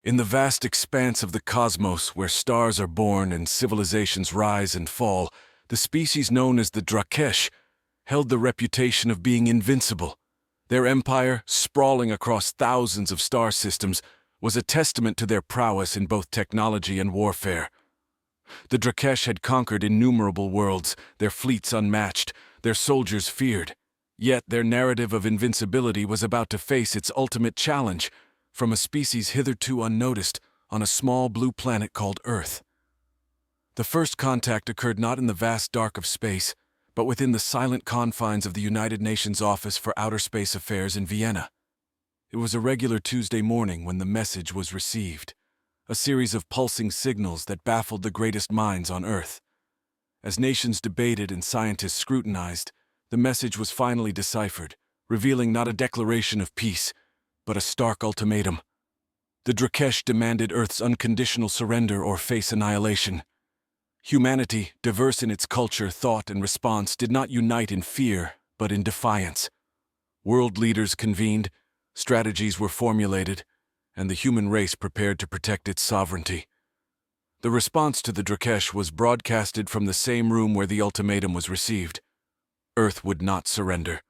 In the vast expanse of the cosmos where stars are born and civilizations rise and fall, the species known as the dresh held the reputation of being invincible. Their empire, sprawling across thousands of star systems, was a testament to their prowess in both technology and warfare. The dresh had conquered innumerable worlds, their fleets unmatched, their soldiers feared. Yet their narrative of invincibility was about to face its ultimate challenge from a species hitherto unnoticed on a small blue planet called Earth. The first contact occurred not in the vast dark of space, but within the silent confines of the United Nations Office for Outer Space Affairs in Vienna. It was a regular Tuesday morning when the message was received, a series of pulsing signals that baffled the greatest minds on Earth. As nations debated and scientists scrutinized, the message was finally deciphered, revealing not a declaration of peace, but a stark ultimatum. The dresh demanded Earth's unconditional surrender or face annihilation. Humanity, diverse in its culture, thought, and response, did not unite in fear, but in defiance. World leaders convened, strategies were formulated, and the human race prepared to protect its sovereignty. The response to the dresh was broadcasted from the same room where the ultimatum was received. Earth would not surrender.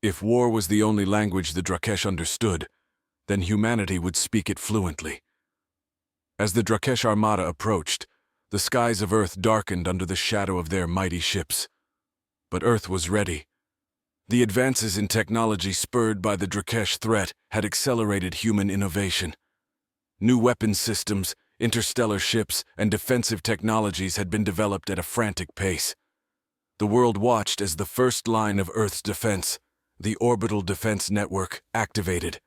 If war was the only language the dresh understood, then humanity would speak it fluently. As the dresh armada approached, the skies of Earth darkened under the shadow of their mighty ships. But Earth was ready. The advances in technology spurred by the dresh threat had accelerated human innovation. New weapons systems, interstellar ships, and defensive technologies had been developed at a frantic pace. The world watched as the first line of Earth's defense, the Orbital Defense Network, activated.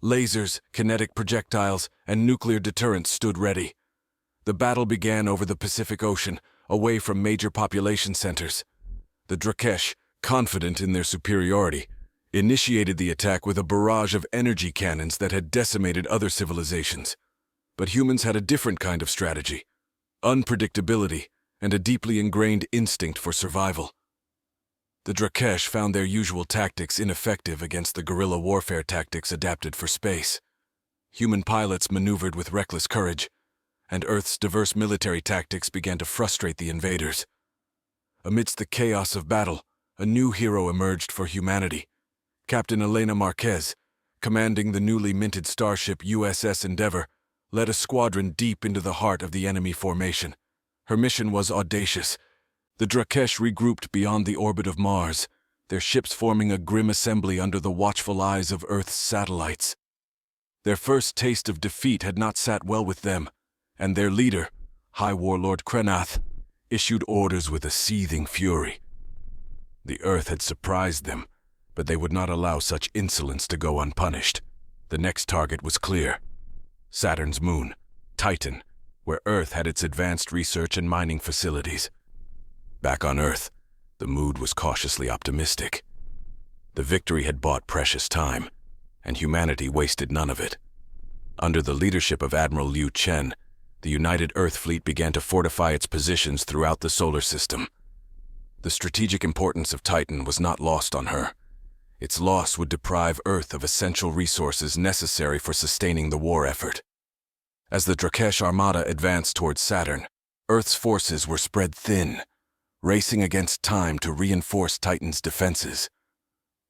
Lasers, kinetic projectiles, and nuclear deterrents stood ready. The battle began over the Pacific Ocean, away from major population centers. The dresh, confident in their superiority, initiated the attack with a barrage of energy cannons that had decimated other civilizations. But humans had a different kind of strategy: unpredictability and a deeply ingrained instinct for survival. The dresh found their usual tactics ineffective against the guerrilla warfare tactics adapted for space. Human pilots maneuvered with reckless courage, and Earth's diverse military tactics began to frustrate the invaders. Amidst the chaos of battle, a new hero emerged for humanity: Captain Elena Marquez, commanding the newly minted starship USS Endeavour, led a squadron deep into the heart of the enemy formation. Her mission was audacious. The dresh regrouped beyond the orbit of Mars, their ships forming a grim assembly under the watchful eyes of Earth's satellites. Their first taste of defeat had not sat well with them, and their leader, High Warlord Krenath, issued orders with a seething fury. The Earth had surprised them, but they would not allow such insolence to go unpunished. The next target was clear: Saturn's moon, Titan, where Earth had its advanced research and mining facilities. Back on Earth, the mood was cautiously optimistic. The victory had bought precious time, and humanity wasted none of it. Under the leadership of Admiral Liu Chen, the United Earth Fleet began to fortify its positions throughout the solar system. The strategic importance of Titan was not lost on her. Its loss would deprive Earth of essential resources necessary for sustaining the war effort. As the dresh armada advanced towards Saturn, Earth's forces were spread thin, racing against time to reinforce Titan's defenses.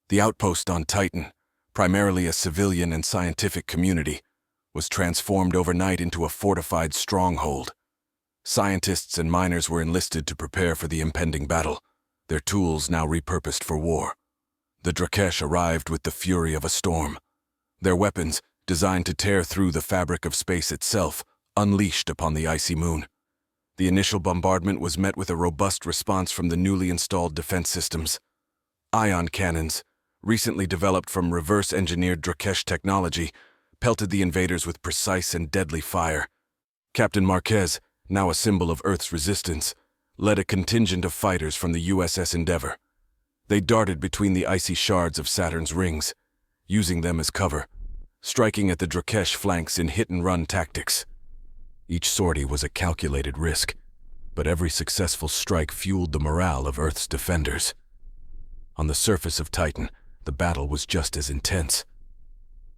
The outpost on Titan, primarily a civilian and scientific community, was transformed overnight into a fortified stronghold. Scientists and miners were enlisted to prepare for the impending battle, their tools now repurposed for war. The dresh arrived with the fury of a storm. Their weapons, designed to tear through the fabric of space itself, unleashed upon the icy moon. The initial bombardment was met with a robust response from the newly installed defense systems. Ion cannons, recently developed from reverse-engineered dresh technology, pelted the invaders with precise and deadly fire. Captain Marquez, now a symbol of Earth's resistance, led a contingent of fighters from the USS Endeavour. They darted between the icy shards of Saturn's rings, using them as cover, striking at the dresh flanks in hit-and-run tactics. Each sortie was a calculated risk, but every successful strike fueled the morale of Earth's defenders. On the surface of Titan, the battle was just as intense.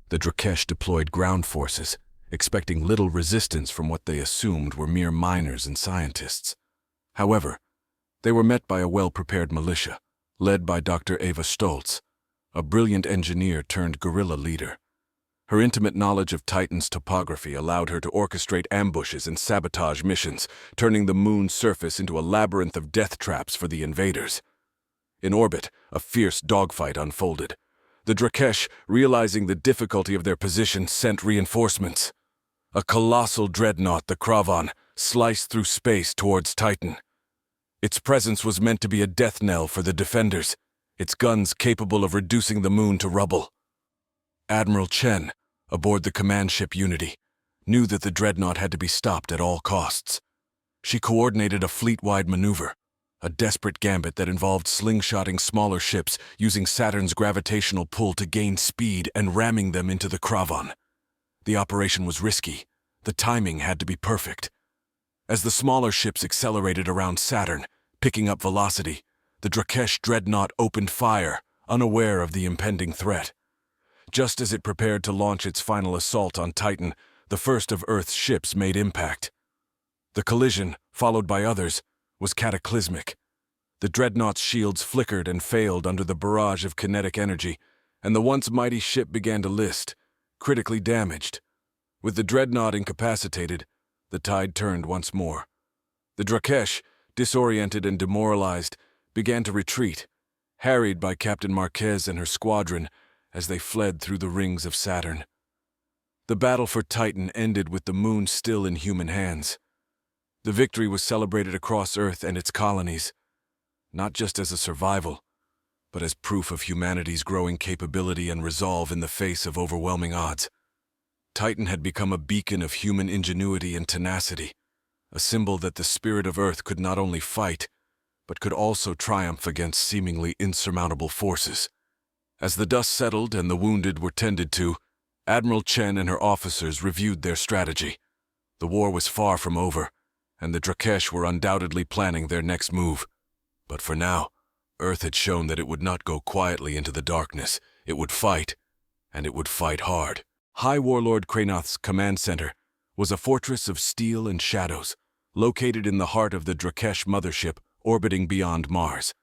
The dresh deployed ground forces, expecting little resistance from what they assumed were mere miners and scientists. However, they were met by a well-prepared militia, led by Dr. Eva Stolz, a brilliant engineer turned guerrilla leader. Her intimate knowledge of Titan's topography allowed her to orchestrate ambushes and sabotage missions, turning the moon's surface into a labyrinth of death traps for the invaders. In orbit, a fierce dogfight unfolded. The Drakesh, realizing the difficulty of their position, sent reinforcements. A colossal dreadnought, the Kravan, sliced through space towards Titan. Its presence was meant to be a death knell for the defenders, its guns capable of reducing the moon to rubble. Admiral Chen, aboard the command ship Unity, knew that the dreadnought had to be stopped at all costs. She coordinated a fleet-wide maneuver, a desperate gambit that involved slingshotting smaller ships using Saturn's gravitational pull to gain speed and ramming them into the Kravan. The operation was risky. The timing had to be perfect. As the smaller ships accelerated around Saturn, picking up velocity, the Drakesh dreadnought opened fire, unaware of the impending threat. Just as it prepared to launch its final assault on Titan, the first of Earth's ships made impact. The collision, followed by others, was cataclysmic. The dreadnought's shields flickered and failed under the barrage of kinetic energy, and the once mighty ship began to list, critically damaged. With the dreadnought incapacitated, the tide turned once more. The Drakesh, disoriented and demoralized, began to retreat, harried by Captain Marquez and her squadron as they fled through the rings of Saturn. The battle for Titan ended with the moon still in human hands. The victory was celebrated across Earth and its colonies, not just as a survival, but as proof of humanity's growing capability and resolve in the face of overwhelming odds. Titan had become a beacon of human ingenuity and tenacity, a symbol that the spirit of Earth could not only fight, but could also triumph against seemingly insurmountable forces. As the dust settled and the wounded were tended to, Admiral Chen and her officers reviewed their strategy. The war was far from over, and the Drakesh were undoubtedly planning their next move. But for now, Earth had shown that it would not go quietly into the darkness. It would fight, and it would fight hard. High Warlord Kranoth's command center was a fortress of steel and shadows, located in the heart of the Drakesh mothership orbiting beyond Mars.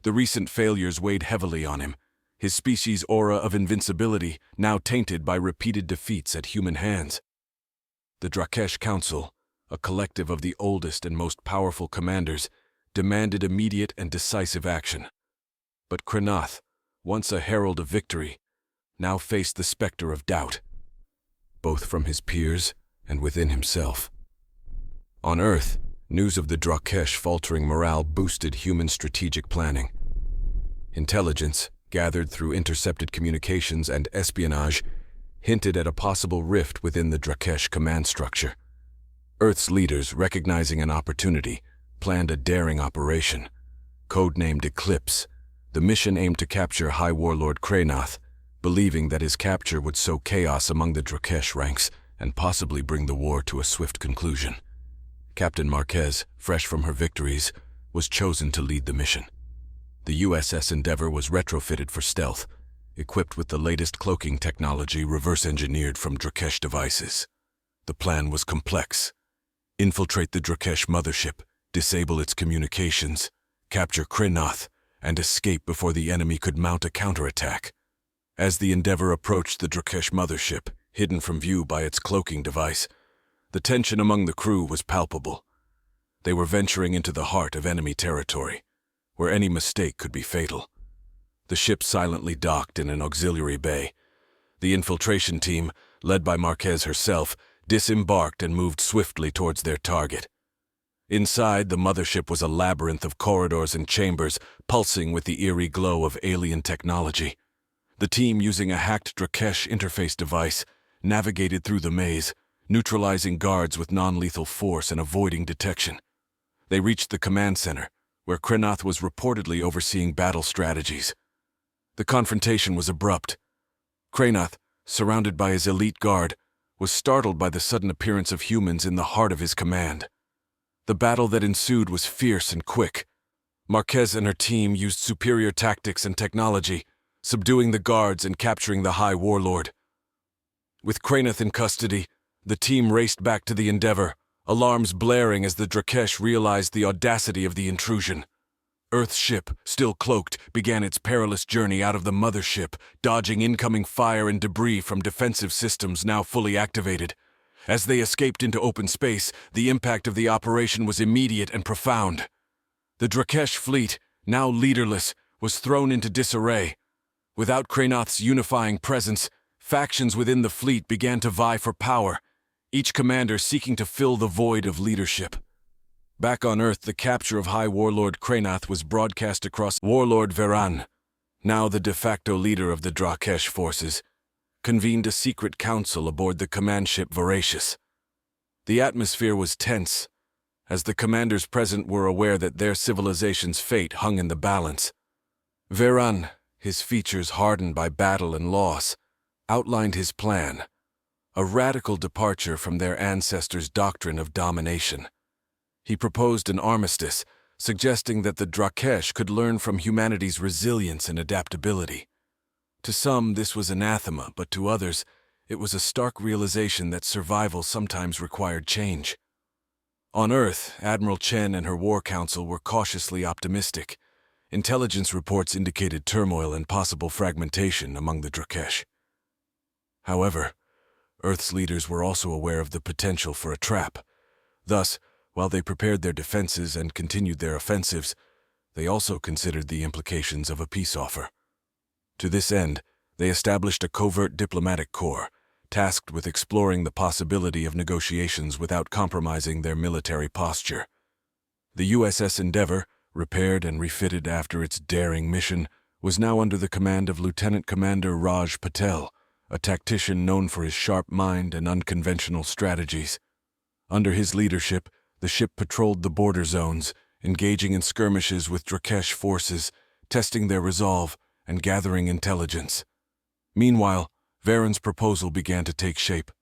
The recent failures weighed heavily on him, his species' aura of invincibility now tainted by repeated defeats at human hands. The Drakesh Council, a collective of the oldest and most powerful commanders, demanded immediate and decisive action. But Kranoth, once a herald of victory, now faced the specter of doubt, both from his peers and within himself. On Earth, news of the Drakesh faltering morale boosted human strategic planning. Intelligence, gathered through intercepted communications and espionage, hinted at a possible rift within the Drakesh command structure. Earth's leaders, recognizing an opportunity, planned a daring operation. Codenamed Eclipse, the mission aimed to capture High Warlord Kranoth, believing that his capture would sow chaos among the Drakesh ranks and possibly bring the war to a swift conclusion. Captain Marquez, fresh from her victories, was chosen to lead the mission. The USS Endeavour was retrofitted for stealth, equipped with the latest cloaking technology reverse-engineered from Drakesh devices. The plan was complex. Infiltrate the Drakesh mothership, disable its communications, capture Kranoth, and escape before the enemy could mount a counterattack. As the Endeavour approached the Drakesh mothership, hidden from view by its cloaking device, the tension among the crew was palpable. They were venturing into the heart of enemy territory, where any mistake could be fatal. The ship silently docked in an auxiliary bay. The infiltration team, led by Marquez herself, disembarked and moved swiftly towards their target. Inside, the mothership was a labyrinth of corridors and chambers, pulsing with the eerie glow of alien technology. The team, using a hacked Drakesh interface device, navigated through the maze, neutralizing guards with non-lethal force and avoiding detection. They reached the command center, where Kranoth was reportedly overseeing battle strategies. The confrontation was abrupt. Kranoth, surrounded by his elite guard, was startled by the sudden appearance of humans in the heart of his command. The battle that ensued was fierce and quick. Marquez and her team used superior tactics and technology, subduing the guards and capturing the High Warlord. With Kranoth in custody, The team raced back to the Endeavor, alarms blaring as the Drakesh realized the audacity of the intrusion. Earth's ship, still cloaked, began its perilous journey out of the mothership, dodging incoming fire and debris from defensive systems now fully activated. As they escaped into open space, the impact of the operation was immediate and profound. The Drakesh fleet, now leaderless, was thrown into disarray. Without Kranoth's unifying presence, factions within the fleet began to vie for power, each commander seeking to fill the void of leadership. Back on Earth, the capture of High Warlord Kranoth was broadcast across. Warlord Veran, now the de facto leader of the Drakesh forces, convened a secret council aboard the command ship Voracious. The atmosphere was tense, as the commanders present were aware that their civilization's fate hung in the balance. Veran, his features hardened by battle and loss, outlined his plan, a radical departure from their ancestors' doctrine of domination. He proposed an armistice, suggesting that the Drakesh could learn from humanity's resilience and adaptability. To some, this was anathema, but to others, it was a stark realization that survival sometimes required change. On Earth, Admiral Chen and her war council were cautiously optimistic. Intelligence reports indicated turmoil and possible fragmentation among the Drakesh. However, Earth's leaders were also aware of the potential for a trap. Thus, while they prepared their defenses and continued their offensives, they also considered the implications of a peace offer. To this end, they established a covert diplomatic corps, tasked with exploring the possibility of negotiations without compromising their military posture. The USS Endeavor, repaired and refitted after its daring mission, was now under the command of Lieutenant Commander Raj Patel, a tactician known for his sharp mind and unconventional strategies. Under his leadership, the ship patrolled the border zones, engaging in skirmishes with Drakesh forces, testing their resolve, and gathering intelligence. Meanwhile, Veran's proposal began to take shape.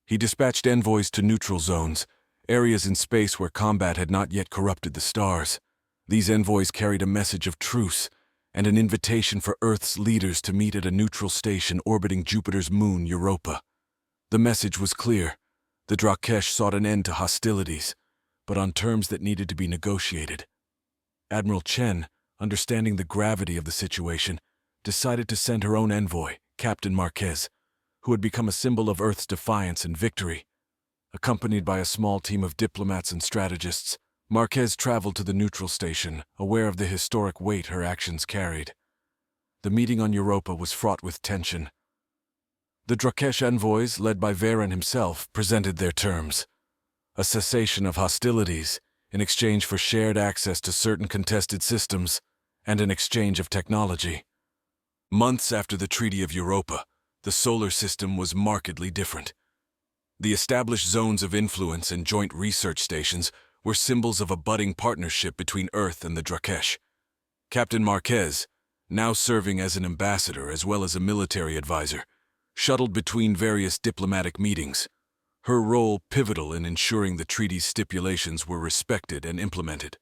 He dispatched envoys to neutral zones, areas in space where combat had not yet corrupted the stars. These envoys carried a message of truce and an invitation for Earth's leaders to meet at a neutral station orbiting Jupiter's moon, Europa. The message was clear. The Drakesh sought an end to hostilities, but on terms that needed to be negotiated. Admiral Chen, understanding the gravity of the situation, decided to send her own envoy, Captain Marquez, who had become a symbol of Earth's defiance and victory. Accompanied by a small team of diplomats and strategists, Marquez traveled to the neutral station, aware of the historic weight her actions carried. The meeting on Europa was fraught with tension. The Drakesh envoys, led by Veran himself, presented their terms: a cessation of hostilities in exchange for shared access to certain contested systems, and an exchange of technology. Months after the Treaty of Europa, the solar system was markedly different. The established zones of influence and joint research stations were symbols of a budding partnership between Earth and the Drakesh. Captain Marquez, now serving as an ambassador as well as a military advisor, shuttled between various diplomatic meetings, her role pivotal in ensuring the treaty's stipulations were respected and implemented.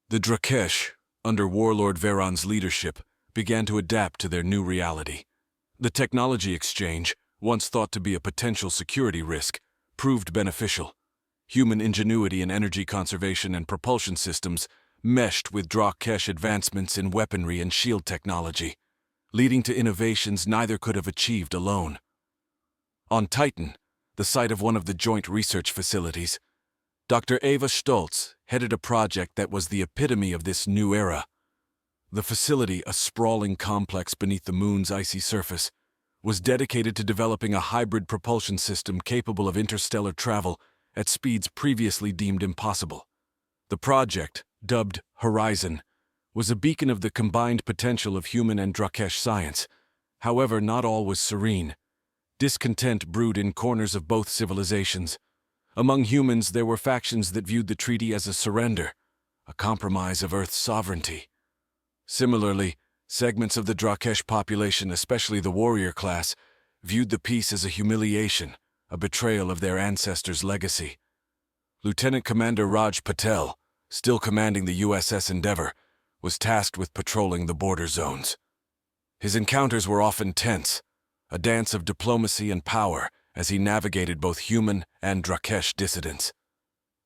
The Drakesh, under Warlord Veran's leadership, began to adapt to their new reality. The technology exchange, once thought to be a potential security risk, proved beneficial. Human ingenuity in energy conservation and propulsion systems meshed with Drakesh advancements in weaponry and shield technology, leading to innovations neither could have achieved alone. On Titan, the site of one of the joint research facilities, Dr. Eva Stoltz headed a project that was the epitome of this new era. The facility, a sprawling complex beneath the moon's icy surface, was dedicated to developing a hybrid propulsion system capable of interstellar travel at speeds previously deemed impossible. The project, dubbed Horizon, was a beacon of the combined potential of human and Drakesh science. However, not all was serene. Discontent brewed in corners of both civilizations. Among humans, there were factions that viewed the treaty as a surrender, a compromise of Earth's sovereignty. Similarly, segments of the Drakesh population, especially the warrior class, viewed the peace as a humiliation, a betrayal of their ancestors' legacy. Lieutenant Commander Raj Patel, still commanding the USS Endeavor, was tasked with patrolling the border zones. His encounters were often tense, a dance of diplomacy and power as he navigated both human and Drakesh dissidents.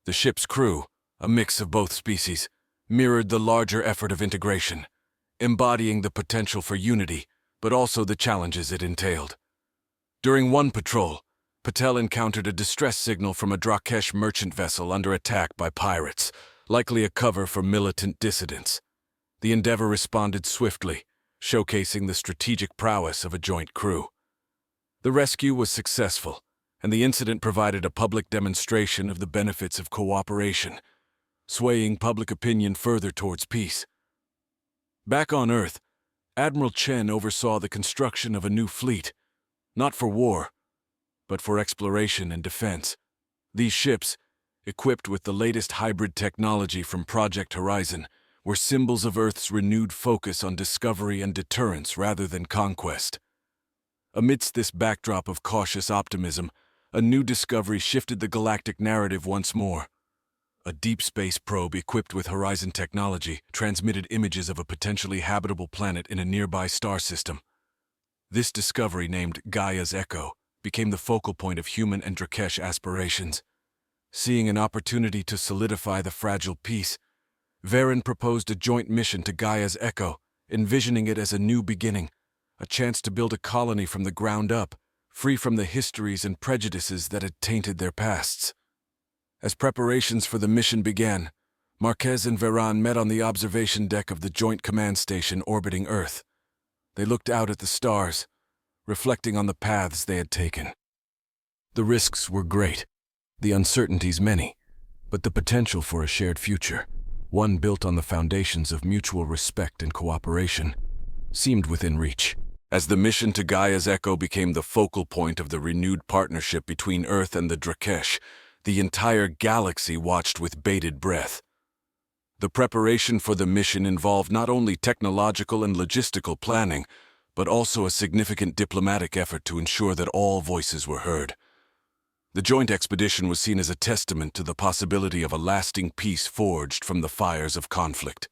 The ship's crew, a mix of both species, mirrored the larger effort of integration, embodying the potential for unity, but also the challenges it entailed. During one patrol, Patel encountered a distress signal from a Drakesh merchant vessel under attack by pirates, likely a cover for militant dissidents. The Endeavor responded swiftly, showcasing the strategic prowess of a joint crew. The rescue was successful, and the incident provided a public demonstration of the benefits of cooperation, swaying public opinion further towards peace. Back on Earth, Admiral Chen oversaw the construction of a new fleet, not for war, but for exploration and defense. These ships, equipped with the latest hybrid technology from Project Horizon, were symbols of Earth's renewed focus on discovery and deterrence rather than conquest. Amidst this backdrop of cautious optimism, a new discovery shifted the galactic narrative once more. A deep space probe equipped with Horizon technology transmitted images of a potentially habitable planet in a nearby star system. This discovery, named Gaia's Echo, became the focal point of human and Drakesh aspirations. Seeing an opportunity to solidify the fragile peace, Varen proposed a joint mission to Gaia's Echo, envisioning it as a new beginning, a chance to build a colony from the ground up, free from the histories and prejudices that had tainted their pasts. As preparations for the mission began, Marquez and Varen met on the observation deck of the Joint Command Station orbiting Earth. They looked out at the stars, reflecting on the paths they had taken. The risks were great, the uncertainties many, but the potential for a shared future, one built on the foundations of mutual respect and cooperation, seemed within reach. As the mission to Gaia's Echo became the focal point of the renewed partnership between Earth and the Drakesh, the entire galaxy watched with bated breath. The preparation for the mission involved not only technological and logistical planning, but also a significant diplomatic effort to ensure that all voices were heard. The joint expedition was seen as a testament to the possibility of a lasting peace forged from the fires of conflict.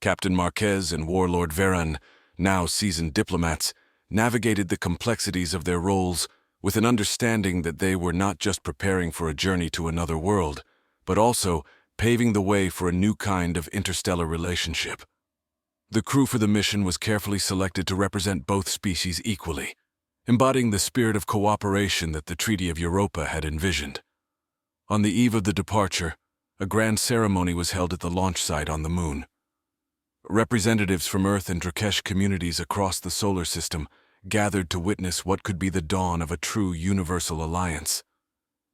Captain Marquez and Warlord Varen, now seasoned diplomats, navigated the complexities of their roles with an understanding that they were not just preparing for a journey to another world, but also paving the way for a new kind of interstellar relationship. The crew for the mission was carefully selected to represent both species equally, embodying the spirit of cooperation that the Treaty of Europa had envisioned. On the eve of the departure, a grand ceremony was held at the launch site on the Moon. Representatives from Earth and Drakesh communities across the solar system gathered to witness what could be the dawn of a true universal alliance.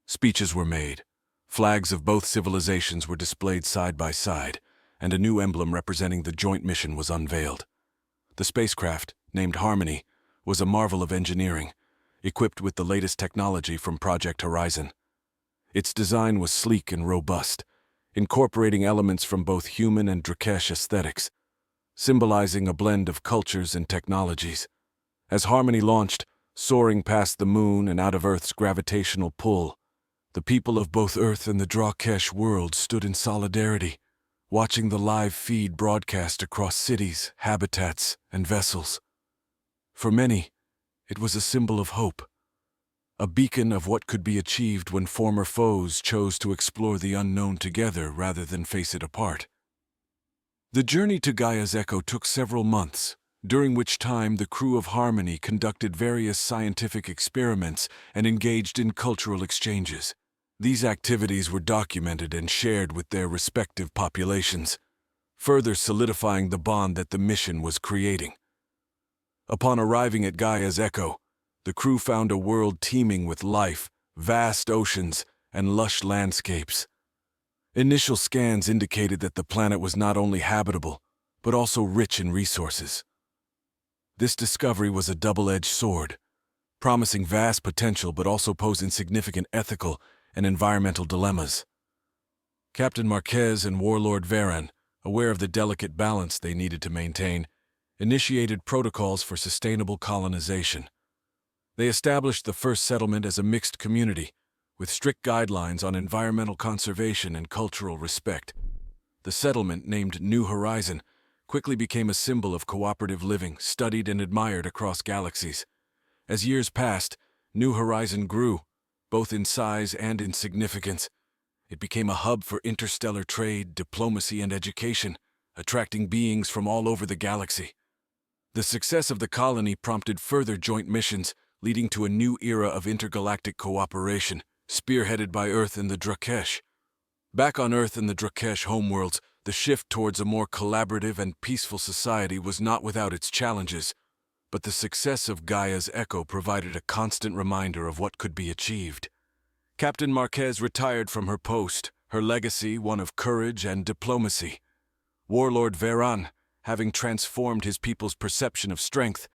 Speeches were made, flags of both civilizations were displayed side by side, and a new emblem representing the joint mission was unveiled. The spacecraft, named Harmony, was a marvel of engineering, equipped with the latest technology from Project Horizon. Its design was sleek and robust, incorporating elements from both human and Drakesh aesthetics, symbolizing a blend of cultures and technologies. As Harmony launched, soaring past the Moon and out of Earth's gravitational pull, the people of both Earth and the Drakesh world stood in solidarity, watching the live feed broadcast across cities, habitats, and vessels. For many, it was a symbol of hope, a beacon of what could be achieved when former foes chose to explore the unknown together rather than face it apart. The journey to Gaia's Echo took several months, during which time the crew of Harmony conducted various scientific experiments and engaged in cultural exchanges. These activities were documented and shared with their respective populations, further solidifying the bond that the mission was creating. Upon arriving at Gaia's Echo, the crew found a world teeming with life, vast oceans, and lush landscapes. Initial scans indicated that the planet was not only habitable, but also rich in resources. This discovery was a double-edged sword, promising vast potential but also posing significant ethical and environmental dilemmas. Captain Marquez and Warlord Varen, aware of the delicate balance they needed to maintain, initiated protocols for sustainable colonization. They established the first settlement as a mixed community, with strict guidelines on environmental conservation and cultural respect. The settlement, named New Horizon, quickly became a symbol of cooperative living, studied and admired across galaxies. As years passed, New Horizon grew, both in size and in significance. It became a hub for interstellar trade, diplomacy, and education, attracting beings from all over the galaxy. The success of the colony prompted further joint missions, leading to a new era of intergalactic cooperation, spearheaded by Earth and the Drakesh. Back on Earth and the Drakesh homeworlds, the shift towards a more collaborative and peaceful society was not without its challenges, but the success of Gaia's Echo provided a constant reminder of what could be achieved. Captain Marquez retired from her post, her legacy one of courage and diplomacy. Warlord Veran, having transformed his people's perception of strength,